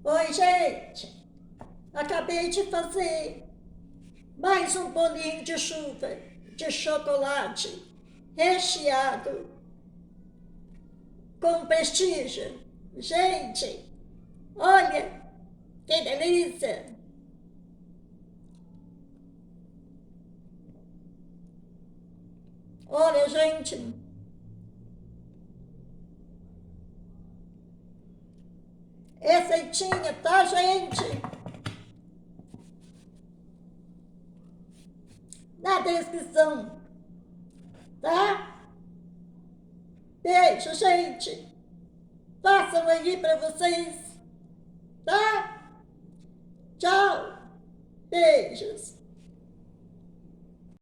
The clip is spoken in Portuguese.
Oi, gente! Acabei de fazer mais um bolinho de chuva de chocolate recheado com prestígio. Gente, olha que delícia! Olha, gente, receitinha, tá, gente? Na descrição, tá? Beijo, gente. Façam aí pra vocês, tá? Tchau. Beijos.